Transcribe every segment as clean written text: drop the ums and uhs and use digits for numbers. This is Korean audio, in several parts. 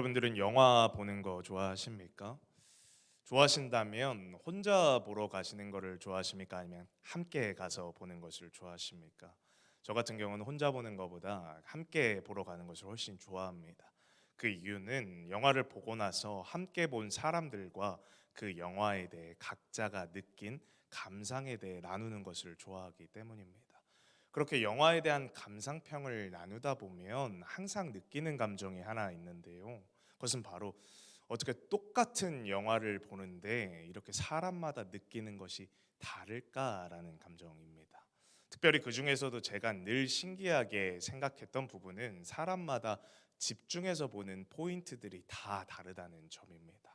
여러분들은 영화 보는 거 좋아하십니까? 좋아하신다면 혼자 보러 가시는 거를 좋아하십니까? 아니면 함께 가서 보는 것을 좋아하십니까? 저 같은 경우는 혼자 보는 것보다 함께 보러 가는 것을 훨씬 좋아합니다. 그 이유는 영화를 보고 나서 함께 본 사람들과 그 영화에 대해 각자가 느낀 감상에 대해 나누는 것을 좋아하기 때문입니다. 그렇게 영화에 대한 감상평을 나누다 보면 항상 느끼는 감정이 하나 있는데요. 그것은 바로 어떻게 똑같은 영화를 보는데 이렇게 사람마다 느끼는 것이 다를까라는 감정입니다. 특별히 그 중에서도 제가 늘 신기하게 생각했던 부분은 사람마다 집중해서 보는 포인트들이 다 다르다는 점입니다.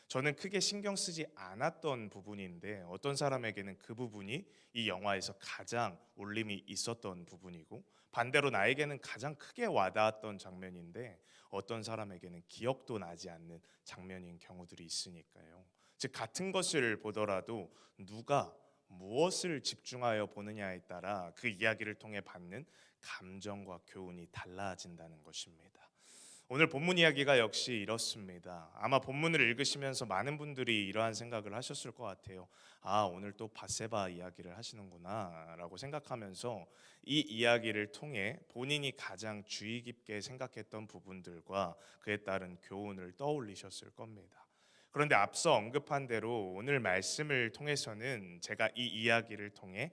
저는 크게 신경 쓰지 않았던 부분인데 어떤 사람에게는 그 부분이 이 영화에서 가장 울림이 있었던 부분이고, 반대로 나에게는 가장 크게 와닿았던 장면인데 어떤 사람에게는 기억도 나지 않는 장면인 경우들이 있으니까요. 즉 같은 것을 보더라도 누가 무엇을 집중하여 보느냐에 따라 그 이야기를 통해 받는 감정과 교훈이 달라진다는 것입니다. 오늘 본문 이야기가 역시 이렇습니다. 아마 본문을 읽으시면서 많은 분들이 이러한 생각을 하셨을 것 같아요. 아, 오늘 또 밧세바 이야기를 하시는구나라고 생각하면서 이 이야기를 통해 본인이 가장 주의 깊게 생각했던 부분들과 그에 따른 교훈을 떠올리셨을 겁니다. 그런데 앞서 언급한 대로 오늘 말씀을 통해서는 제가 이 이야기를 통해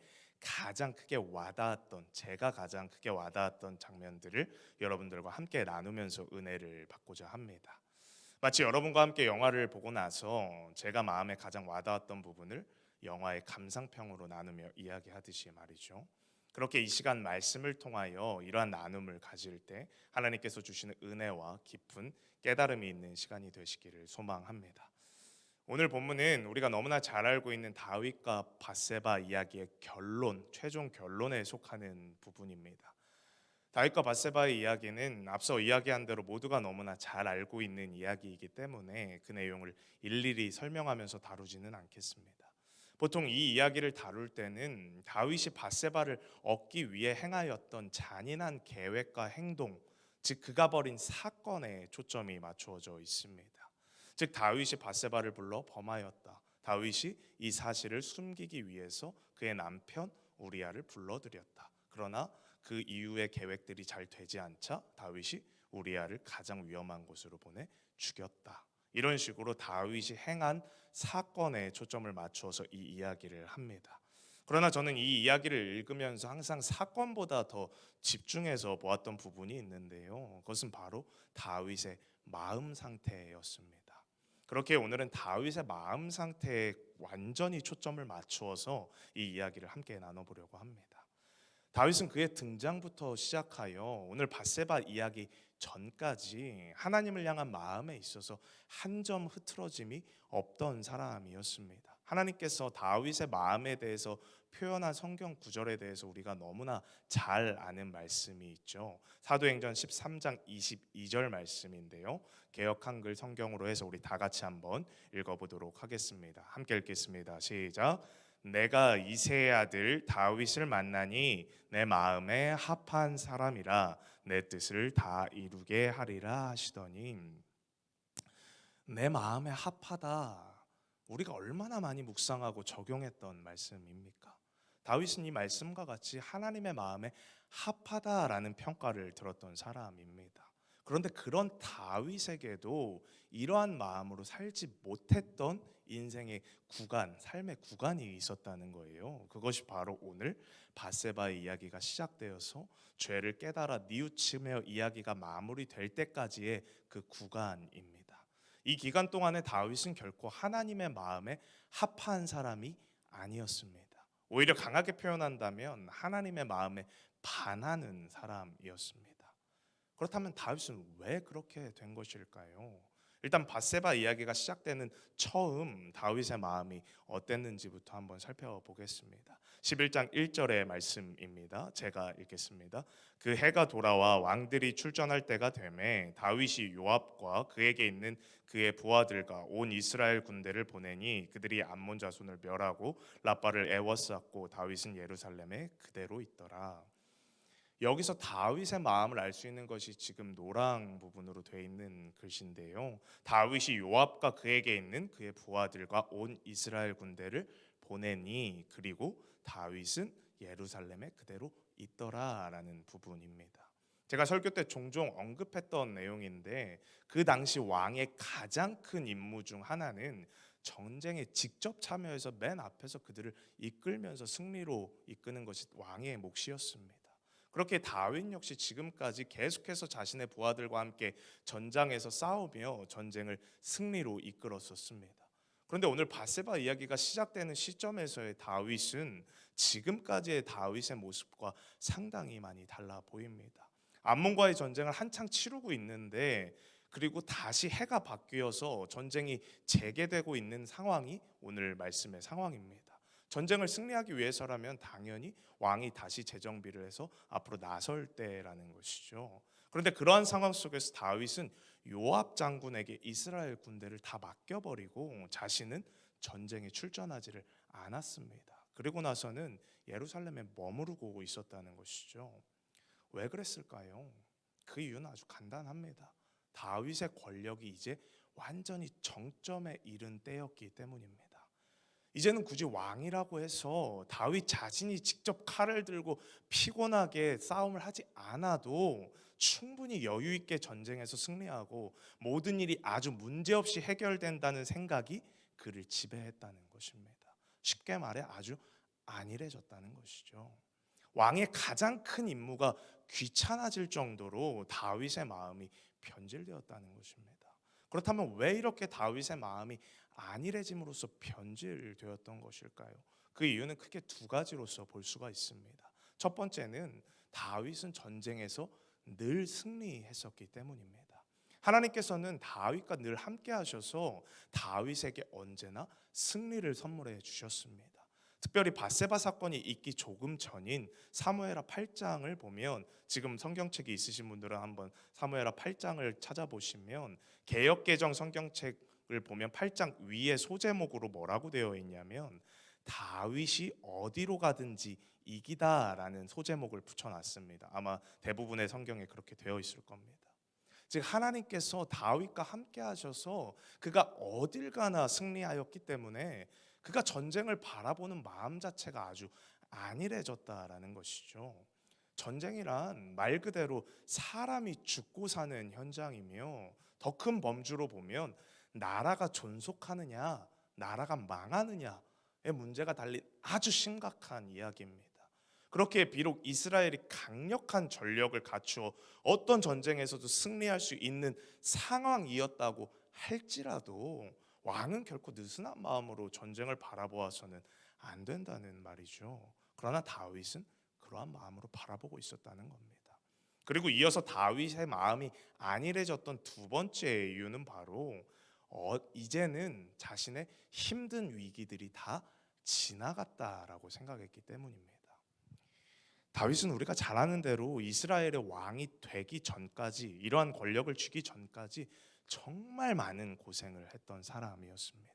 제가 가장 크게 와닿았던 장면들을 여러분들과 함께 나누면서 은혜를 받고자 합니다. 마치 여러분과 함께 영화를 보고 나서 제가 마음에 가장 와닿았던 부분을 영화의 감상평으로 나누며 이야기하듯이 말이죠. 그렇게 이 시간 말씀을 통하여 이러한 나눔을 가질 때 하나님께서 주시는 은혜와 깊은 깨달음이 있는 시간이 되시기를 소망합니다. 오늘 본문은 우리가 너무나 잘 알고 있는 다윗과 밧세바 이야기의 최종 결론에 속하는 부분입니다. 다윗과 밧세바의 이야기는 앞서 이야기한 대로 모두가 너무나 잘 알고 있는 이야기이기 때문에 그 내용을 일일이 설명하면서 다루지는 않겠습니다. 보통 이 이야기를 다룰 때는 다윗이 밧세바를 얻기 위해 행하였던 잔인한 계획과 행동, 즉 그가 벌인 사건에 초점이 맞추어져 있습니다. 즉 다윗이 밧세바를 불러 범하였다. 다윗이 이 사실을 숨기기 위해서 그의 남편 우리아를 불러들였다. 그러나 그 이후의 계획들이 잘 되지 않자 다윗이 우리아를 가장 위험한 곳으로 보내 죽였다. 이런 식으로 다윗이 행한 사건에 초점을 맞추어서 이 이야기를 합니다. 그러나 저는 이 이야기를 읽으면서 항상 사건보다 더 집중해서 보았던 부분이 있는데요. 그것은 바로 다윗의 마음 상태였습니다. 그렇게 오늘은 다윗의 마음 상태에 완전히 초점을 맞추어서 이 이야기를 함께 나눠보려고 합니다. 다윗은 그의 등장부터 시작하여 오늘 밧세바 이야기 전까지 하나님을 향한 마음에 있어서 한 점 흐트러짐이 없던 사람이었습니다. 하나님께서 다윗의 마음에 대해서 표현한 성경 구절에 대해서 우리가 너무나 잘 아는 말씀이 있죠. 사도행전 13장 22절 말씀인데요. 개역 한글 성경으로 해서 우리 다 같이 한번 읽어보도록 하겠습니다. 함께 읽겠습니다. 시작. 내가 이새의 아들 다윗을 만나니 내 마음에 합한 사람이라 내 뜻을 다 이루게 하리라 하시더니, 내 마음에 합하다, 우리가 얼마나 많이 묵상하고 적용했던 말씀입니까? 다윗은 이 말씀과 같이 하나님의 마음에 합하다라는 평가를 들었던 사람입니다. 그런데 그런 다윗에게도 이러한 마음으로 살지 못했던 인생의 삶의 구간이 있었다는 거예요. 그것이 바로 오늘 밧세바의 이야기가 시작되어서 죄를 깨달아 뉘우치며 이야기가 마무리될 때까지의 그 구간입니다. 이 기간 동안에 다윗은 결코 하나님의 마음에 합한 사람이 아니었습니다. 오히려 강하게 표현한다면 하나님의 마음에 반하는 사람이었습니다. 그렇다면 다윗은 왜 그렇게 된 것일까요? 일단 밧세바 이야기가 시작되는 처음 다윗의 마음이 어땠는지부터 한번 살펴보겠습니다. 11장 1절의 말씀입니다. 제가 읽겠습니다. 그 해가 돌아와 왕들이 출전할 때가 되매 다윗이 요압과 그에게 있는 그의 부하들과 온 이스라엘 군대를 보내니 그들이 암몬 자손을 멸하고 라빠를 애워쌌고 다윗은 예루살렘에 그대로 있더라. 여기서 다윗의 마음을 알 수 있는 것이 지금 노랑 부분으로 되어 있는 글씨인데요. 다윗이 요압과 그에게 있는 그의 부하들과 온 이스라엘 군대를 보내니 그리고 다윗은 예루살렘에 그대로 있더라라는 부분입니다. 제가 설교 때 종종 언급했던 내용인데 그 당시 왕의 가장 큰 임무 중 하나는 전쟁에 직접 참여해서 맨 앞에서 그들을 이끌면서 승리로 이끄는 것이 왕의 몫이었습니다. 그렇게 다윗 역시 지금까지 계속해서 자신의 부하들과 함께 전장에서 싸우며 전쟁을 승리로 이끌었었습니다. 그런데 오늘 바세바 이야기가 시작되는 시점에서의 다윗은 지금까지의 다윗의 모습과 상당히 많이 달라 보입니다. 암몬과의 전쟁을 한창 치르고 있는데 그리고 다시 해가 바뀌어서 전쟁이 재개되고 있는 상황이 오늘 말씀의 상황입니다. 전쟁을 승리하기 위해서라면 당연히 왕이 다시 재정비를 해서 앞으로 나설 때라는 것이죠. 그런데 그러한 상황 속에서 다윗은 요압 장군에게 이스라엘 군대를 다 맡겨버리고 자신은 전쟁에 출전하지를 않았습니다. 그리고 나서는 예루살렘에 머무르고 있었다는 것이죠. 왜 그랬을까요? 그 이유는 아주 간단합니다. 다윗의 권력이 이제 완전히 정점에 이른 때였기 때문입니다. 이제는 굳이 왕이라고 해서 다윗 자신이 직접 칼을 들고 피곤하게 싸움을 하지 않아도 충분히 여유 있게 전쟁에서 승리하고 모든 일이 아주 문제없이 해결된다는 생각이 그를 지배했다는 것입니다. 쉽게 말해 아주 안일해졌다는 것이죠. 왕의 가장 큰 임무가 귀찮아질 정도로 다윗의 마음이 변질되었다는 것입니다. 그렇다면 왜 이렇게 다윗의 마음이 안일해짐으로써 변질되었던 것일까요? 그 이유는 크게 두 가지로서 볼 수가 있습니다. 첫 번째는 다윗은 전쟁에서 늘 승리했었기 때문입니다. 하나님께서는 다윗과 늘 함께 하셔서 다윗에게 언제나 승리를 선물해 주셨습니다. 특별히 바세바 사건이 있기 조금 전인 사무엘하 8장을 보면 지금 성경책이 있으신 분들은 한번 사무엘하 8장을 찾아보시면 개역개정 성경책을 보면 8장 위에 소제목으로 뭐라고 되어 있냐면 다윗이 어디로 가든지 이기다라는 소제목을 붙여놨습니다. 아마 대부분의 성경에 그렇게 되어 있을 겁니다. 즉 하나님께서 다윗과 함께 하셔서 그가 어딜 가나 승리하였기 때문에 그가 전쟁을 바라보는 마음 자체가 아주 안일해졌다라는 것이죠. 전쟁이란 말 그대로 사람이 죽고 사는 현장이며 더 큰 범주로 보면 나라가 존속하느냐, 나라가 망하느냐의 문제가 달린 아주 심각한 이야기입니다. 그렇게 비록 이스라엘이 강력한 전력을 갖추어 어떤 전쟁에서도 승리할 수 있는 상황이었다고 할지라도 왕은 결코 느슨한 마음으로 전쟁을 바라보아서는 안 된다는 말이죠. 그러나 다윗은 그러한 마음으로 바라보고 있었다는 겁니다. 그리고 이어서 다윗의 마음이 안일해졌던 두 번째 이유는 바로 이제는 자신의 힘든 위기들이 다 지나갔다라고 생각했기 때문입니다. 다윗은 우리가 잘 아는 대로 이스라엘의 왕이 되기 전까지 이러한 권력을 쥐기 전까지 정말 많은 고생을 했던 사람이었습니다.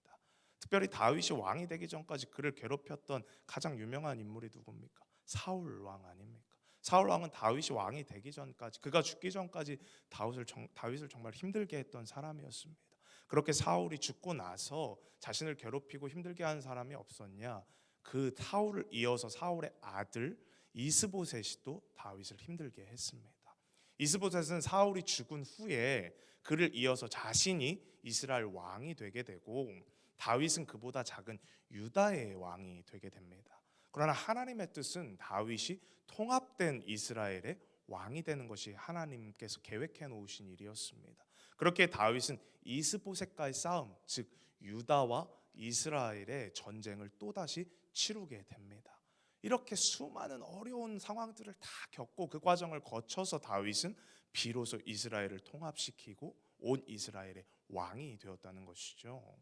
특별히 다윗이 왕이 되기 전까지 그를 괴롭혔던 가장 유명한 인물이 누굽니까? 사울 왕 아닙니까? 사울 왕은 다윗이 왕이 되기 전까지 그가 죽기 전까지 다윗을 정말 힘들게 했던 사람이었습니다. 그렇게 사울이 죽고 나서 자신을 괴롭히고 힘들게 한 사람이 없었냐? 그 사울을 이어서 사울의 아들 이스보셋이 또 다윗을 힘들게 했습니다. 이스보셋은 사울이 죽은 후에 그를 이어서 자신이 이스라엘 왕이 되게 되고 다윗은 그보다 작은 유다의 왕이 되게 됩니다. 그러나 하나님의 뜻은 다윗이 통합된 이스라엘의 왕이 되는 것이 하나님께서 계획해 놓으신 일이었습니다. 그렇게 다윗은 이스보셋과의 싸움, 즉 유다와 이스라엘의 전쟁을 또다시 치르게 됩니다. 이렇게 수많은 어려운 상황들을 다 겪고 그 과정을 거쳐서 다윗은 비로소 이스라엘을 통합시키고 온 이스라엘의 왕이 되었다는 것이죠.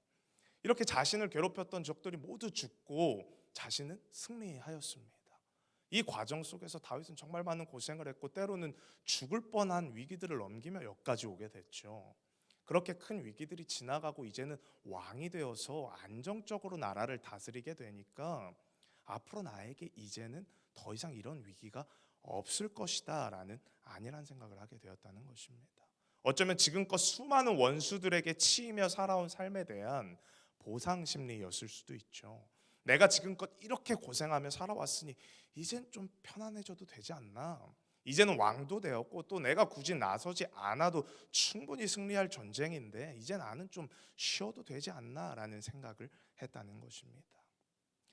이렇게 자신을 괴롭혔던 적들이 모두 죽고 자신은 승리하였습니다. 이 과정 속에서 다윗은 정말 많은 고생을 했고 때로는 죽을 뻔한 위기들을 넘기며 여기까지 오게 됐죠. 그렇게 큰 위기들이 지나가고 이제는 왕이 되어서 안정적으로 나라를 다스리게 되니까 앞으로 나에게 이제는 더 이상 이런 위기가 없을 것이다라는 안일한 생각을 하게 되었다는 것입니다. 어쩌면 지금껏 수많은 원수들에게 치이며 살아온 삶에 대한 보상 심리였을 수도 있죠. 내가 지금껏 이렇게 고생하며 살아왔으니 이젠 좀 편안해져도 되지 않나? 이제는 왕도 되었고 또 내가 굳이 나서지 않아도 충분히 승리할 전쟁인데 이제 나는 좀 쉬어도 되지 않나라는 생각을 했다는 것입니다.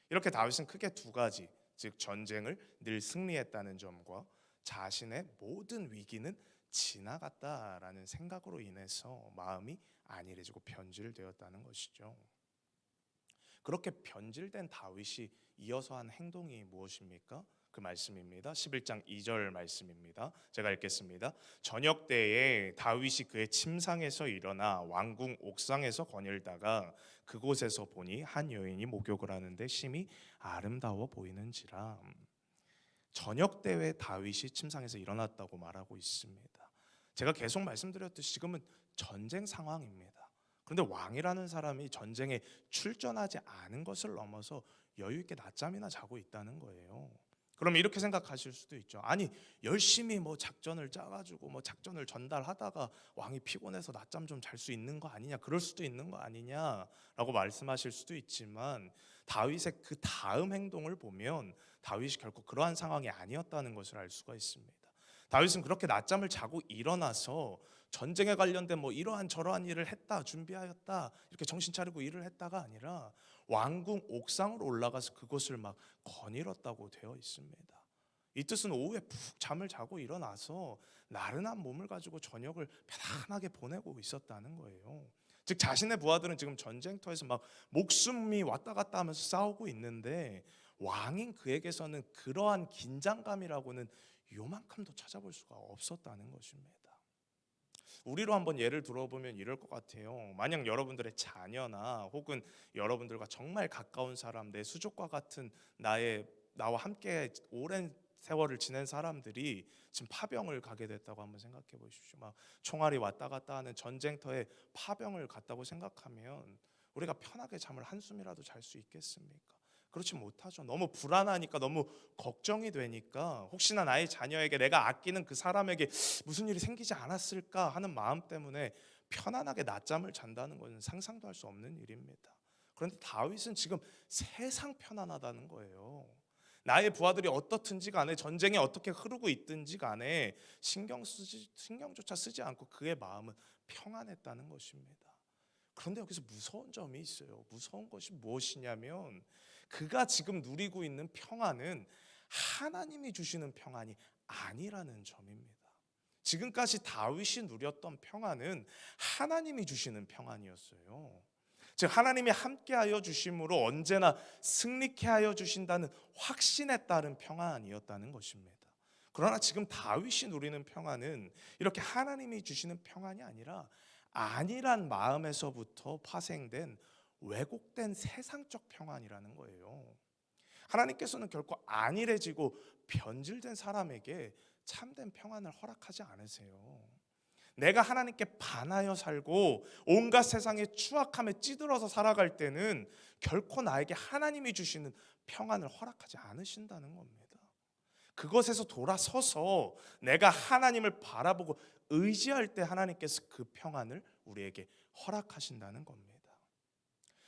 이렇게 다윗은 크게 두 가지, 즉 전쟁을 늘 승리했다는 점과 자신의 모든 위기는 지나갔다라는 생각으로 인해서 마음이 안일해지고 변질되었다는 것이죠. 그렇게 변질된 다윗이 이어서 한 행동이 무엇입니까? 그 말씀입니다. 11장 2절 말씀입니다. 제가 읽겠습니다. 저녁 때에 다윗이 그의 침상에서 일어나 왕궁 옥상에서 거닐다가 그곳에서 보니 한 여인이 목욕을 하는데 심히 아름다워 보이는지라. 저녁 때에 다윗이 침상에서 일어났다고 말하고 있습니다. 제가 계속 말씀드렸듯이 지금은 전쟁 상황입니다. 그런데 왕이라는 사람이 전쟁에 출전하지 않은 것을 넘어서 여유 있게 낮잠이나 자고 있다는 거예요. 그럼 이렇게 생각하실 수도 있죠. 아니 열심히 뭐 작전을 짜가지고 뭐 작전을 전달하다가 왕이 피곤해서 낮잠 좀 잘 수 있는 거 아니냐, 그럴 수도 있는 거 아니냐라고 말씀하실 수도 있지만 다윗의 그 다음 행동을 보면 다윗이 결코 그러한 상황이 아니었다는 것을 알 수가 있습니다. 다윗은 그렇게 낮잠을 자고 일어나서 전쟁에 관련된 뭐 이러한 저러한 일을 했다, 준비하였다 이렇게 정신 차리고 일을 했다가 아니라 왕궁 옥상으로 올라가서 그곳을 막 거닐었다고 되어 있습니다. 이 뜻은 오후에 푹 잠을 자고 일어나서 나른한 몸을 가지고 저녁을 편안하게 보내고 있었다는 거예요. 즉 자신의 부하들은 지금 전쟁터에서 막 목숨이 왔다 갔다 하면서 싸우고 있는데 왕인 그에게서는 그러한 긴장감이라고는 요만큼도 찾아볼 수가 없었다는 것입니다. 우리로 한번 예를 들어보면 이럴 것 같아요. 만약 여러분들의 자녀나 혹은 여러분들과 정말 가까운 사람, 내 수족과 같은 나와 함께 오랜 세월을 지낸 사람들이 지금 파병을 가게 됐다고 한번 생각해 보십시오. 막 총알이 왔다 갔다 하는 전쟁터에 파병을 갔다고 생각하면 우리가 편하게 잠을 한숨이라도 잘 수 있겠습니까? 그렇지 못하죠. 너무 불안하니까, 너무 걱정이 되니까, 혹시나 나의 자녀에게, 내가 아끼는 그 사람에게 무슨 일이 생기지 않았을까 하는 마음 때문에 편안하게 낮잠을 잔다는 것은 상상도 할 수 없는 일입니다. 그런데 다윗은 지금 세상 편안하다는 거예요. 나의 부하들이 어떻든지 간에, 전쟁이 어떻게 흐르고 있든지 간에 신경조차 쓰지 않고 그의 마음은 평안했다는 것입니다. 그런데 여기서 무서운 점이 있어요. 무서운 것이 무엇이냐면 그가 지금 누리고 있는 평안은 하나님이 주시는 평안이 아니라는 점입니다. 지금까지 다윗이 누렸던 평안은 하나님이 주시는 평안이었어요. 즉 하나님이 함께하여 주심으로 언제나 승리케 하여 주신다는 확신에 따른 평안이었다는 것입니다. 그러나 지금 다윗이 누리는 평안은 이렇게 하나님이 주시는 평안이 아니라 안일한 마음에서부터 파생된 왜곡된 세상적 평안이라는 거예요. 하나님께서는 결코 안일해지고 변질된 사람에게 참된 평안을 허락하지 않으세요. 내가 하나님께 반하여 살고 온갖 세상의 추악함에 찌들어서 살아갈 때는 결코 나에게 하나님이 주시는 평안을 허락하지 않으신다는 겁니다. 그것에서 돌아서서 내가 하나님을 바라보고 의지할 때 하나님께서 그 평안을 우리에게 허락하신다는 겁니다.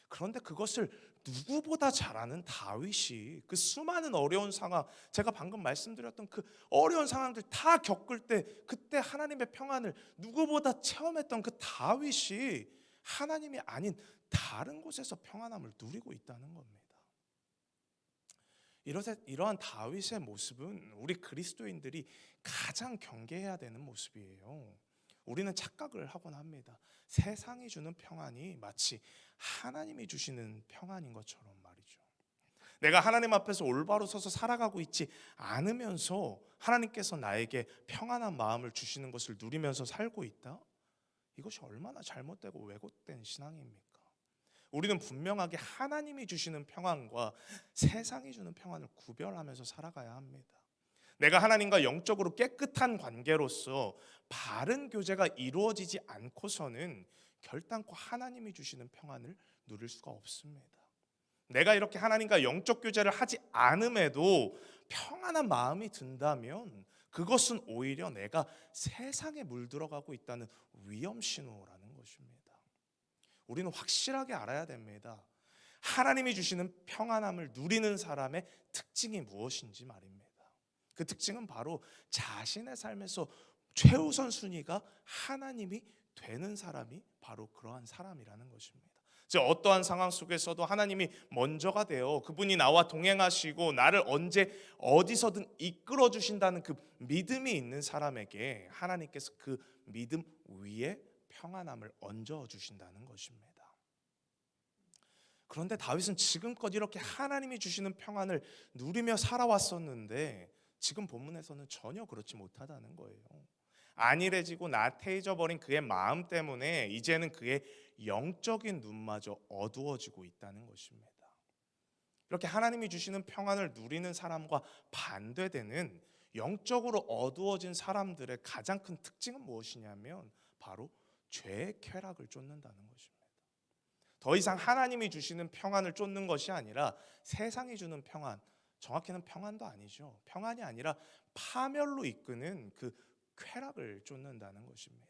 그런데 그것을 누구보다 잘 아는 다윗이 그 수많은 어려운 상황, 제가 방금 말씀드렸던 그 어려운 상황들 다 겪을 때 그때 하나님의 평안을 누구보다 체험했던 그 다윗이 하나님이 아닌 다른 곳에서 평안함을 누리고 있다는 겁니다. 이러한 다윗의 모습은 우리 그리스도인들이 가장 경계해야 되는 모습이에요. 우리는 착각을 하곤 합니다. 세상이 주는 평안이 마치 하나님이 주시는 평안인 것처럼 말이죠. 내가 하나님 앞에서 올바로 서서 살아가고 있지 않으면서 하나님께서 나에게 평안한 마음을 주시는 것을 누리면서 살고 있다? 이것이 얼마나 잘못되고 왜곡된 신앙입니까? 우리는 분명하게 하나님이 주시는 평안과 세상이 주는 평안을 구별하면서 살아가야 합니다. 내가 하나님과 영적으로 깨끗한 관계로서 바른 교제가 이루어지지 않고서는 결단코 하나님이 주시는 평안을 누릴 수가 없습니다. 내가 이렇게 하나님과 영적 교제를 하지 않음에도 평안한 마음이 든다면 그것은 오히려 내가 세상에 물들어가고 있다는 위험 신호라는 것입니다. 우리는 확실하게 알아야 됩니다. 하나님이 주시는 평안함을 누리는 사람의 특징이 무엇인지 말입니다. 그 특징은 바로 자신의 삶에서 최우선 순위가 하나님이 되는 사람이 바로 그러한 사람이라는 것입니다. 즉 어떠한 상황 속에서도 하나님이 먼저가 되어 그분이 나와 동행하시고 나를 언제 어디서든 이끌어 주신다는 그 믿음이 있는 사람에게 하나님께서 그 믿음 위에 평안함을 얹어 주신다는 것입니다. 그런데 다윗은 지금껏 이렇게 하나님이 주시는 평안을 누리며 살아왔었는데 지금 본문에서는 전혀 그렇지 못하다는 거예요. 안일해지고 나태해져 버린 그의 마음 때문에 이제는 그의 영적인 눈마저 어두워지고 있다는 것입니다. 이렇게 하나님이 주시는 평안을 누리는 사람과 반대되는 영적으로 어두워진 사람들의 가장 큰 특징은 무엇이냐면 바로 죄의 쾌락을 쫓는다는 것입니다. 더 이상 하나님이 주시는 평안을 쫓는 것이 아니라 세상이 주는 평안, 정확히는 평안도 아니죠. 평안이 아니라 파멸로 이끄는 그 쾌락을 쫓는다는 것입니다.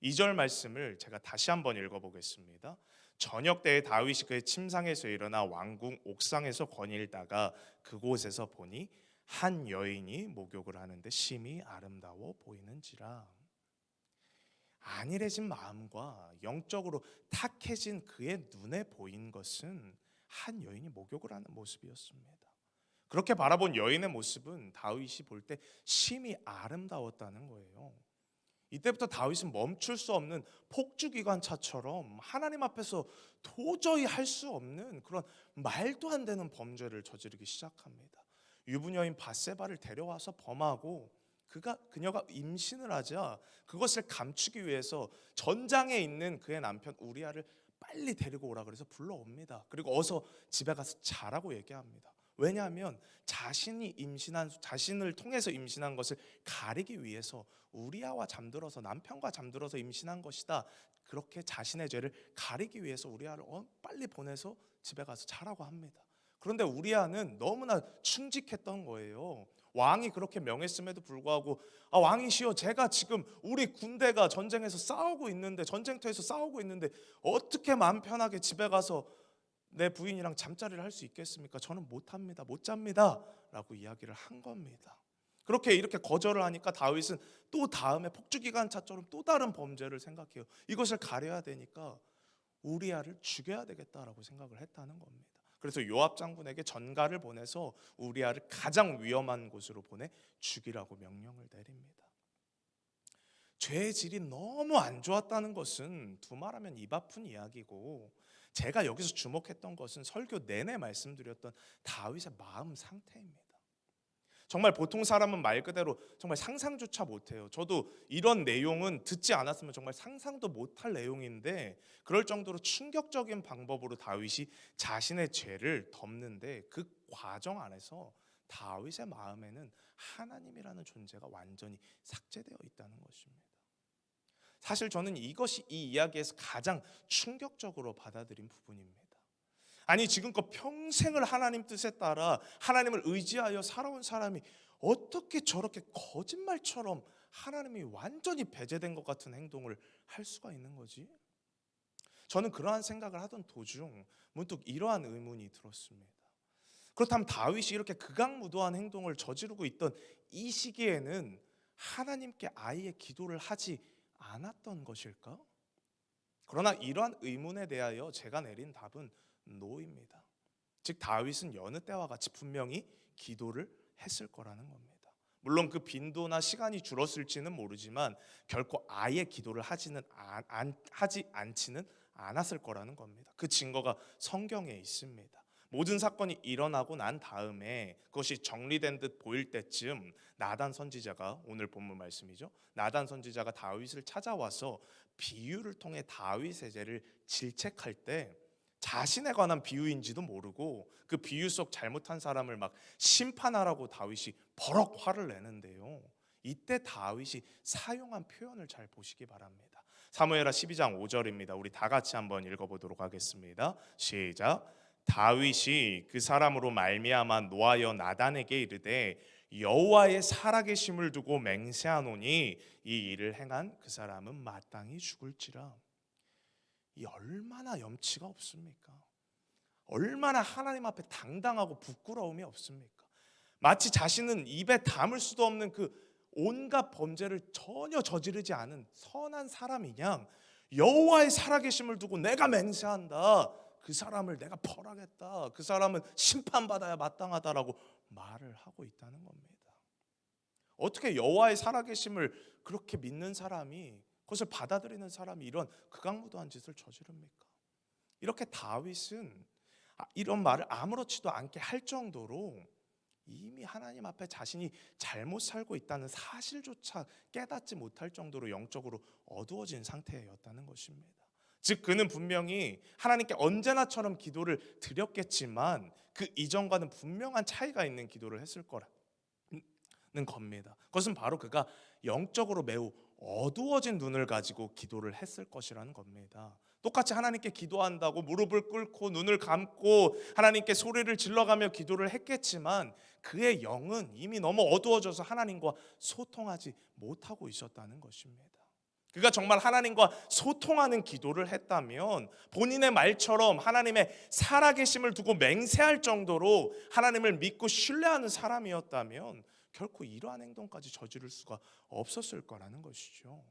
2절 말씀을 제가 다시 한번 읽어보겠습니다. 저녁 때에 다윗이 그의 침상에서 일어나 왕궁 옥상에서 거닐다가 그곳에서 보니 한 여인이 목욕을 하는데 심히 아름다워 보이는지라. 안일해진 마음과 영적으로 탁해진 그의 눈에 보인 것은 한 여인이 목욕을 하는 모습이었습니다. 그렇게 바라본 여인의 모습은 다윗이 볼 때 심히 아름다웠다는 거예요. 이때부터 다윗은 멈출 수 없는 폭주기관차처럼 하나님 앞에서 도저히 할 수 없는 그런 말도 안 되는 범죄를 저지르기 시작합니다. 유부녀인 밧세바를 데려와서 범하고 그녀가 임신을 하자 그것을 감추기 위해서 전장에 있는 그의 남편 우리아를 빨리 데리고 오라 그래서 불러옵니다. 그리고 어서 집에 가서 자라고 얘기합니다. 왜냐하면 자신을 통해서 임신한 것을 가리기 위해서 우리아와 잠들어서 남편과 잠들어서 임신한 것이다. 그렇게 자신의 죄를 가리기 위해서 우리아를 빨리 보내서 집에 가서 자라고 합니다. 그런데 우리아는 너무나 충직했던 거예요. 왕이 그렇게 명했음에도 불구하고 왕이시여 제가 지금 우리 군대가 전쟁터에서 싸우고 있는데 어떻게 마음 편하게 집에 가서 내 부인이랑 잠자리를 할 수 있겠습니까? 저는 못합니다. 못 잡니다. 라고 이야기를 한 겁니다. 이렇게 거절을 하니까 다윗은 또 다음에 폭주기관차처럼 또 다른 범죄를 생각해요. 이것을 가려야 되니까 우리아를 죽여야 되겠다라고 생각을 했다는 겁니다. 그래서 요압 장군에게 전가를 보내서 우리아를 가장 위험한 곳으로 보내 죽이라고 명령을 내립니다. 죄의 질이 너무 안 좋았다는 것은 두말하면 입 아픈 이야기고, 제가 여기서 주목했던 것은 설교 내내 말씀드렸던 다윗의 마음 상태입니다. 정말 보통 사람은 말 그대로 정말 상상조차 못해요. 저도 이런 내용은 듣지 않았으면 정말 상상도 못할 내용인데 그럴 정도로 충격적인 방법으로 다윗이 자신의 죄를 덮는데 그 과정 안에서 다윗의 마음에는 하나님이라는 존재가 완전히 삭제되어 있다는 것입니다. 사실 저는 이것이 이 이야기에서 가장 충격적으로 받아들인 부분입니다. 아니 지금껏 평생을 하나님 뜻에 따라 하나님을 의지하여 살아온 사람이 어떻게 저렇게 거짓말처럼 하나님이 완전히 배제된 것 같은 행동을 할 수가 있는 거지? 저는 그러한 생각을 하던 도중 문득 이러한 의문이 들었습니다. 그렇다면 다윗이 이렇게 극악무도한 행동을 저지르고 있던 이 시기에는 하나님께 아예 기도를 하지 않았던 것일까? 그러나 이러한 의문에 대하여 제가 내린 답은 노입니다. 즉 다윗은 여느 때와 같이 분명히 기도를 했을 거라는 겁니다. 물론 그 빈도나 시간이 줄었을지는 모르지만 결코 아예 기도를 하지 않지는 않았을 거라는 겁니다. 그 증거가 성경에 있습니다. 모든 사건이 일어나고 난 다음에 그것이 정리된 듯 보일 때쯤 나단 선지자가, 오늘 본문 말씀이죠, 나단 선지자가 다윗을 찾아와서 비유를 통해 다윗의 죄를 질책할 때 자신에 관한 비유인지도 모르고 그 비유 속 잘못한 사람을 막 심판하라고 다윗이 버럭 화를 내는데요. 이때 다윗이 사용한 표현을 잘 보시기 바랍니다. 사무엘하 12장 5절입니다. 우리 다 같이 한번 읽어보도록 하겠습니다. 시작. 다윗이 그 사람으로 말미암아 노하여 나단에게 이르되 여호와의 살아계심을 두고 맹세하노니 이 일을 행한 그 사람은 마땅히 죽을지라. 이 얼마나 염치가 없습니까? 얼마나 하나님 앞에 당당하고 부끄러움이 없습니까? 마치 자신은 입에 담을 수도 없는 그 온갖 범죄를 전혀 저지르지 않은 선한 사람이냐, 여호와의 살아계심을 두고 내가 맹세한다, 그 사람을 내가 벌하겠다, 그 사람은 심판받아야 마땅하다라고 말을 하고 있다는 겁니다. 어떻게 여호와의 살아계심을 그렇게 믿는 사람이, 그것을 받아들이는 사람이 이런 극악무도한 짓을 저지릅니까? 이렇게 다윗은 이런 말을 아무렇지도 않게 할 정도로 이미 하나님 앞에 자신이 잘못 살고 있다는 사실조차 깨닫지 못할 정도로 영적으로 어두워진 상태였다는 것입니다. 즉 그는 분명히 하나님께 언제나처럼 기도를 드렸겠지만 그 이전과는 분명한 차이가 있는 기도를 했을 거라는 겁니다. 그것은 바로 그가 영적으로 매우 어두워진 눈을 가지고 기도를 했을 것이라는 겁니다. 똑같이 하나님께 기도한다고 무릎을 꿇고 눈을 감고 하나님께 소리를 질러가며 기도를 했겠지만 그의 영은 이미 너무 어두워져서 하나님과 소통하지 못하고 있었다는 것입니다. 그가 정말 하나님과 소통하는 기도를 했다면 본인의 말처럼 하나님의 살아계심을 두고 맹세할 정도로 하나님을 믿고 신뢰하는 사람이었다면 결코 이러한 행동까지 저지를 수가 없었을 거라는 것이죠.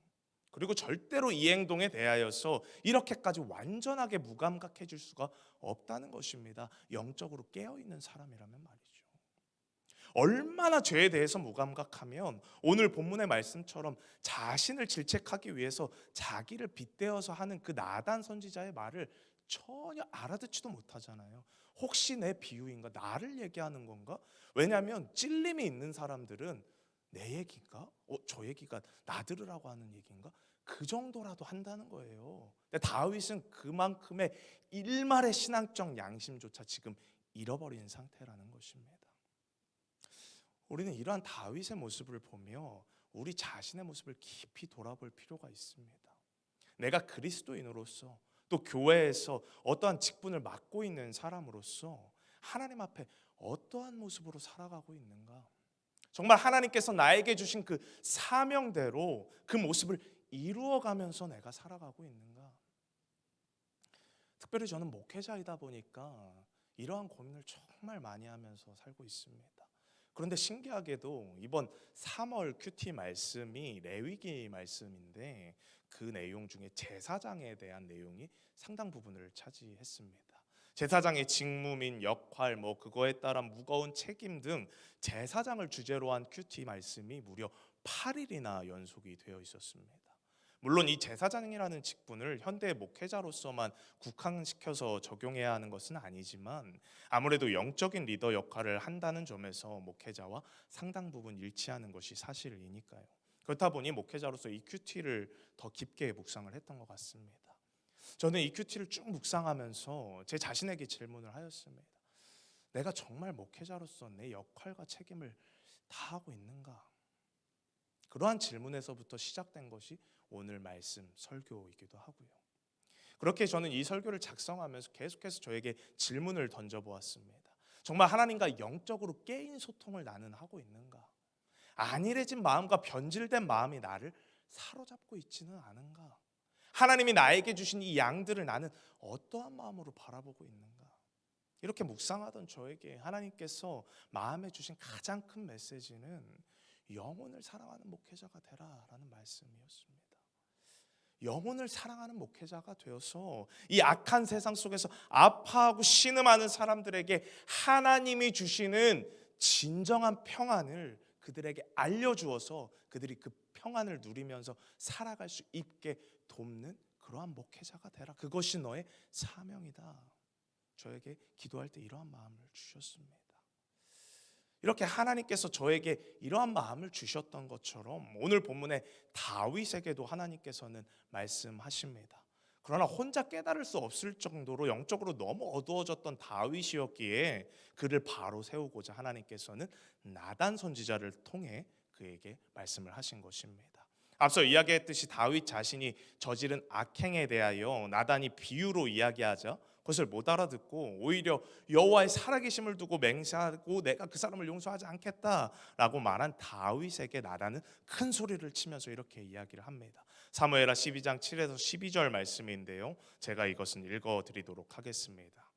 그리고 절대로 이 행동에 대하여서 이렇게까지 완전하게 무감각해질 수가 없다는 것입니다. 영적으로 깨어있는 사람이라면 말이죠. 얼마나 죄에 대해서 무감각하면 오늘 본문의 말씀처럼 자신을 질책하기 위해서 자기를 빗대어서 하는 그 나단 선지자의 말을 전혀 알아듣지도 못하잖아요. 혹시 내 비유인가? 나를 얘기하는 건가? 왜냐하면 찔림이 있는 사람들은 내 얘기인가? 저 얘기가 나 들으라고 하는 얘기인가? 그 정도라도 한다는 거예요. 근데 다윗은 그만큼의 일말의 신앙적 양심조차 지금 잃어버린 상태라는 것입니다. 우리는 이러한 다윗의 모습을 보며 우리 자신의 모습을 깊이 돌아볼 필요가 있습니다. 내가 그리스도인으로서 또 교회에서 어떠한 직분을 맡고 있는 사람으로서 하나님 앞에 어떠한 모습으로 살아가고 있는가? 정말 하나님께서 나에게 주신 그 사명대로 그 모습을 이루어가면서 내가 살아가고 있는가? 특별히 저는 목회자이다 보니까 이러한 고민을 정말 많이 하면서 살고 있습니다. 그런데 신기하게도 이번 3월 큐티 말씀이 레위기 말씀인데 그 내용 중에 제사장에 대한 내용이 상당 부분을 차지했습니다. 제사장의 직무 및 역할, 그거에 따른 무거운 책임 등 제사장을 주제로 한 큐티 말씀이 무려 8일이나 연속이 되어 있었습니다. 물론 이 제사장이라는 직분을 현대 목회자로서만 국한시켜서 적용해야 하는 것은 아니지만 아무래도 영적인 리더 역할을 한다는 점에서 목회자와 상당 부분 일치하는 것이 사실이니까요. 그렇다 보니 목회자로서 이 큐티를 더 깊게 묵상을 했던 것 같습니다. 저는 이 큐티를 쭉 묵상하면서 제 자신에게 질문을 하였습니다. 내가 정말 목회자로서 내 역할과 책임을 다하고 있는가? 그러한 질문에서부터 시작된 것이 오늘 말씀 설교이기도 하고요. 그렇게 저는 이 설교를 작성하면서 계속해서 저에게 질문을 던져보았습니다. 정말 하나님과 영적으로 깨인 소통을 나는 하고 있는가? 안일해진 마음과 변질된 마음이 나를 사로잡고 있지는 않은가? 하나님이 나에게 주신 이 양들을 나는 어떠한 마음으로 바라보고 있는가? 이렇게 묵상하던 저에게 하나님께서 마음에 주신 가장 큰 메시지는 영혼을 사랑하는 목회자가 되라라는 말씀이었습니다. 영혼을 사랑하는 목회자가 되어서 이 악한 세상 속에서 아파하고 신음하는 사람들에게 하나님이 주시는 진정한 평안을 그들에게 알려주어서 그들이 그 평안을 누리면서 살아갈 수 있게 돕는 그러한 목회자가 되라. 그것이 너의 사명이다. 저에게 기도할 때 이러한 마음을 주셨습니다. 이렇게 하나님께서 저에게 이러한 마음을 주셨던 것처럼 오늘 본문의 다윗에게도 하나님께서는 말씀하십니다. 그러나 혼자 깨달을 수 없을 정도로 영적으로 너무 어두워졌던 다윗이었기에 그를 바로 세우고자 하나님께서는 나단 선지자를 통해 그에게 말씀을 하신 것입니다. 앞서 이야기했듯이 다윗 자신이 저지른 악행에 대하여 나단이 비유로 이야기하자 그것을 못 알아듣고 오히려 여호와의 살아계심을 두고 맹세하고 내가 그 사람을 용서하지 않겠다라고 말한 다윗에게 나단은 큰 소리를 치면서 이렇게 이야기를 합니다. 사무엘하 12장 7에서 12절 말씀인데요, 제가 이것은 읽어드리도록 하겠습니다.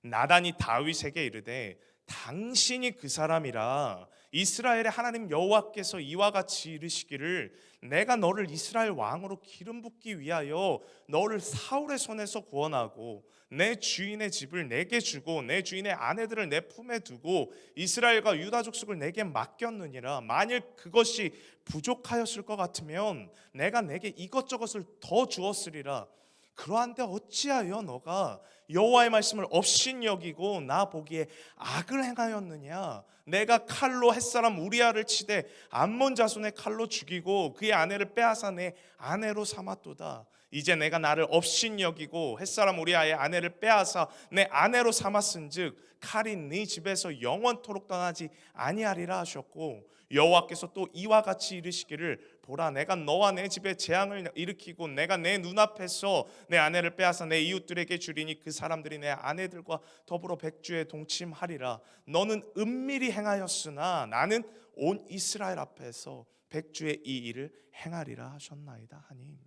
나단이 다윗에게 이르되 당신이 그 사람이라 이스라엘의 하나님 여호와께서 이와 같이 이르시기를 내가 너를 이스라엘 왕으로 기름 붓기 위하여 너를 사울의 손에서 구원하고 내 주인의 집을 내게 주고 내 주인의 아내들을 내 품에 두고 이스라엘과 유다 족속을 내게 맡겼느니라. 만일 그것이 부족하였을 것 같으면 내가 내게 이것저것을 더 주었으리라. 그러한데 어찌하여 너가 여호와의 말씀을 업신여기고 나 보기에 악을 행하였느냐? 내가 칼로 햇사람 우리아를 치되 암몬 자손의 칼로 죽이고 그의 아내를 빼앗아 내 아내로 삼았도다. 이제 내가 나를 업신여기고 햇사람 우리아의 아내를 빼앗아 내 아내로 삼았은즉 칼이 네 집에서 영원토록 떠나지 아니하리라 하셨고, 여호와께서 또 이와 같이 이르시기를 보라 내가 너와 내 집에 재앙을 일으키고 내가 내 눈앞에서 내 아내를 빼앗아 내 이웃들에게 주리니 그 사람들이 내 아내들과 더불어 백주에 동침하리라. 너는 은밀히 행하였으나 나는 온 이스라엘 앞에서 백주의 이 일을 행하리라 하셨나이다 하니,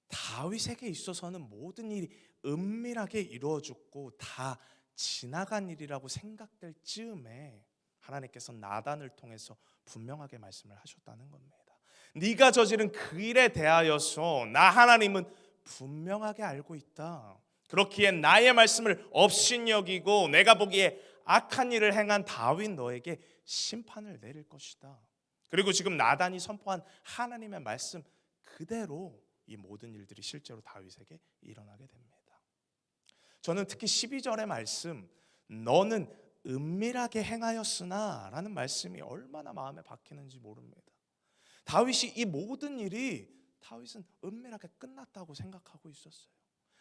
다윗에게 있어서는 모든 일이 은밀하게 이루어졌고 다 지나간 일이라고 생각될 즈음에 하나님께서 나단을 통해서 분명하게 말씀을 하셨다는 겁니다. 네가 저지른 그 일에 대하여서 나 하나님은 분명하게 알고 있다. 그렇기에 나의 말씀을 업신여기고 내가 보기에 악한 일을 행한 다윗 너에게 심판을 내릴 것이다. 그리고 지금 나단이 선포한 하나님의 말씀 그대로 이 모든 일들이 실제로 다윗에게 일어나게 됩니다. 저는 특히 12절의 말씀 너는 은밀하게 행하였으나 라는 말씀이 얼마나 마음에 박히는지 모릅니다. 다윗이 이 모든 일이 다윗은 은밀하게 끝났다고 생각하고 있었어요.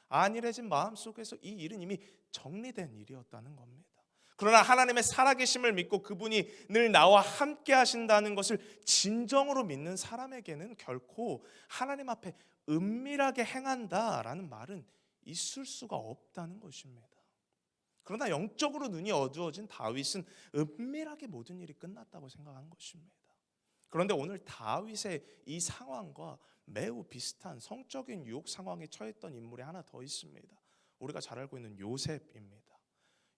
안일해진 마음속에서 이 일은 이미 정리된 일이었다는 겁니다. 그러나 하나님의 살아계심을 믿고 그분이 늘 나와 함께 하신다는 것을 진정으로 믿는 사람에게는 결코 하나님 앞에 은밀하게 행한다라는 말은 있을 수가 없다는 것입니다. 그러나 영적으로 눈이 어두워진 다윗은 은밀하게 모든 일이 끝났다고 생각한 것입니다. 그런데 오늘 다윗의 이 상황과 매우 비슷한 성적인 유혹 상황에 처했던 인물이 하나 더 있습니다. 우리가 잘 알고 있는 요셉입니다.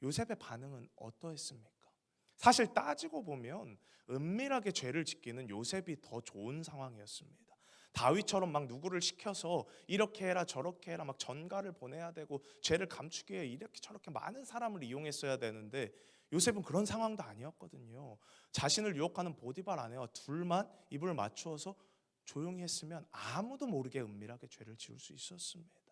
요셉의 반응은 어떠했습니까? 사실 따지고 보면 은밀하게 죄를 짓기는 요셉이 더 좋은 상황이었습니다. 다윗처럼 막 누구를 시켜서 이렇게 해라 저렇게 해라 막 전가를 보내야 되고 죄를 감추기 위해 이렇게 저렇게 많은 사람을 이용했어야 되는데 요셉은 그런 상황도 아니었거든요. 자신을 유혹하는 보디발 아내와 둘만 입을 맞추어서 조용히 했으면 아무도 모르게 은밀하게 죄를 지을 수 있었습니다.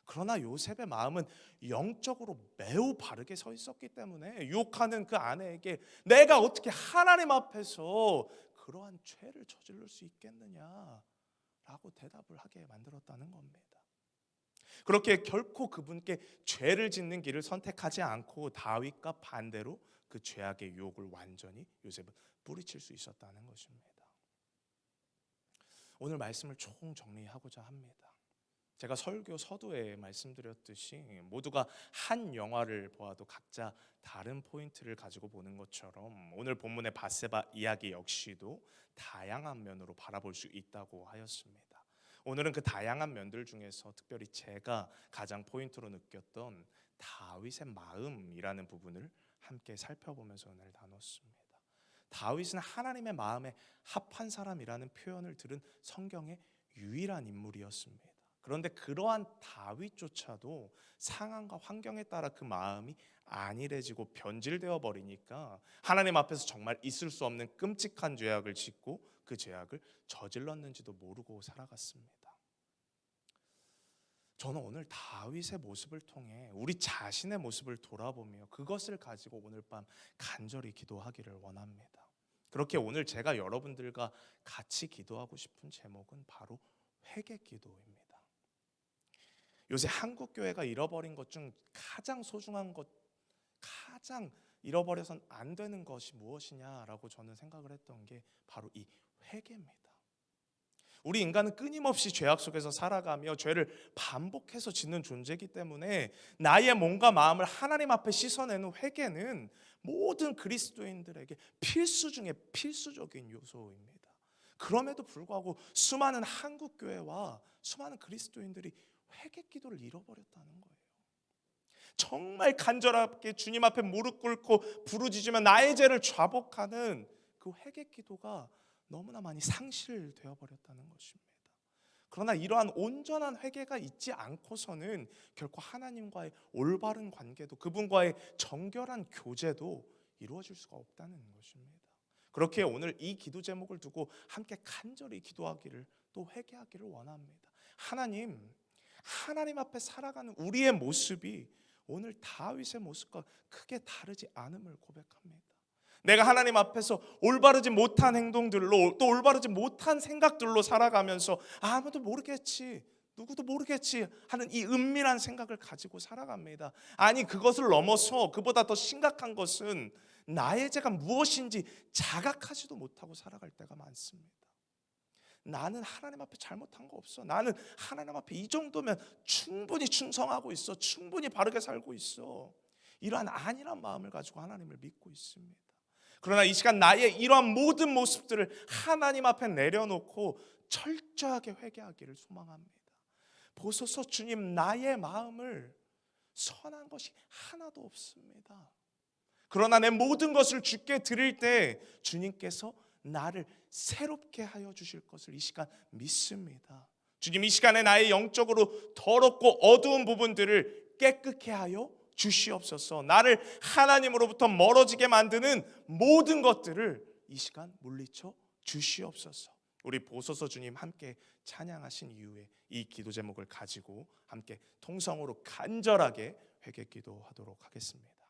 그러나 요셉의 마음은 영적으로 매우 바르게 서 있었기 때문에 유혹하는 그 아내에게 내가 어떻게 하나님 앞에서 그러한 죄를 저지를 수 있겠느냐 라고 대답을 하게 만들었다는 겁니다. 그렇게 결코 그분께 죄를 짓는 길을 선택하지 않고 다윗과 반대로 그 죄악의 유혹을 완전히 요셉은 뿌리칠 수 있었다는 것입니다. 오늘 말씀을 총 정리하고자 합니다. 제가 설교 서두에 말씀드렸듯이 모두가 한 영화를 보아도 각자 다른 포인트를 가지고 보는 것처럼 오늘 본문의 밧세바 이야기 역시도 다양한 면으로 바라볼 수 있다고 하였습니다. 오늘은 그 다양한 면들 중에서 특별히 제가 가장 포인트로 느꼈던 다윗의 마음이라는 부분을 함께 살펴보면서 오늘 나눴습니다. 다윗은 하나님의 마음에 합한 사람이라는 표현을 들은 성경의 유일한 인물이었습니다. 그런데 그러한 다윗조차도 상황과 환경에 따라 그 마음이 안일해지고 변질되어 버리니까 하나님 앞에서 정말 있을 수 없는 끔찍한 죄악을 짓고 그 죄악을 저질렀는지도 모르고 살아갔습니다. 저는 오늘 다윗의 모습을 통해 우리 자신의 모습을 돌아보며 그것을 가지고 오늘 밤 간절히 기도하기를 원합니다. 그렇게 오늘 제가 여러분들과 같이 기도하고 싶은 제목은 바로 회개 기도입니다. 요새 한국 교회가 잃어버린 것 중 가장 소중한 것, 가장 잃어버려선 안 되는 것이 무엇이냐라고 저는 생각을 했던 게 바로 이 회개입니다. 우리 인간은 끊임없이 죄악 속에서 살아가며 죄를 반복해서 짓는 존재이기 때문에 나의 몸과 마음을 하나님 앞에 씻어내는 회개는 모든 그리스도인들에게 필수 중에 필수적인 요소입니다. 그럼에도 불구하고 수많은 한국 교회와 수많은 그리스도인들이 회개 기도를 잃어버렸다는 거예요. 정말 간절하게 주님 앞에 무릎 꿇고 부르짖으며 나의 죄를 자복하는 그 회개 기도가 너무나 많이 상실되어 버렸다는 것입니다. 그러나 이러한 온전한 회개가 있지 않고서는 결코 하나님과의 올바른 관계도, 그분과의 정결한 교제도 이루어질 수가 없다는 것입니다. 그렇게 오늘 이 기도 제목을 두고 함께 간절히 기도하기를, 또 회개하기를 원합니다. 하나님 앞에 살아가는 우리의 모습이 오늘 다윗의 모습과 크게 다르지 않음을 고백합니다. 내가 하나님 앞에서 올바르지 못한 행동들로, 또 올바르지 못한 생각들로 살아가면서 아무도 모르겠지, 누구도 모르겠지 하는 이 은밀한 생각을 가지고 살아갑니다. 아니, 그것을 넘어서 그보다 더 심각한 것은 나의 죄가 무엇인지 자각하지도 못하고 살아갈 때가 많습니다. 나는 하나님 앞에 잘못한 거 없어. 나는 하나님 앞에 이 정도면 충분히 충성하고 있어. 충분히 바르게 살고 있어. 이러한 안일한 마음을 가지고 하나님을 믿고 있습니다. 그러나 이 시간 나의 이러한 모든 모습들을 하나님 앞에 내려놓고 철저하게 회개하기를 소망합니다. 보소서 주님, 나의 마음을 선한 것이 하나도 없습니다. 그러나 내 모든 것을 주께 드릴 때 주님께서 나를 새롭게 하여 주실 것을 이 시간 믿습니다. 주님, 이 시간에 나의 영적으로 더럽고 어두운 부분들을 깨끗게 하여 주시옵소서. 나를 하나님으로부터 멀어지게 만드는 모든 것들을 이 시간 물리쳐 주시옵소서. 우리 보소서 주님 함께 찬양하신 이후에 이 기도 제목을 가지고 함께 통성으로 간절하게 회개 기도하도록 하겠습니다.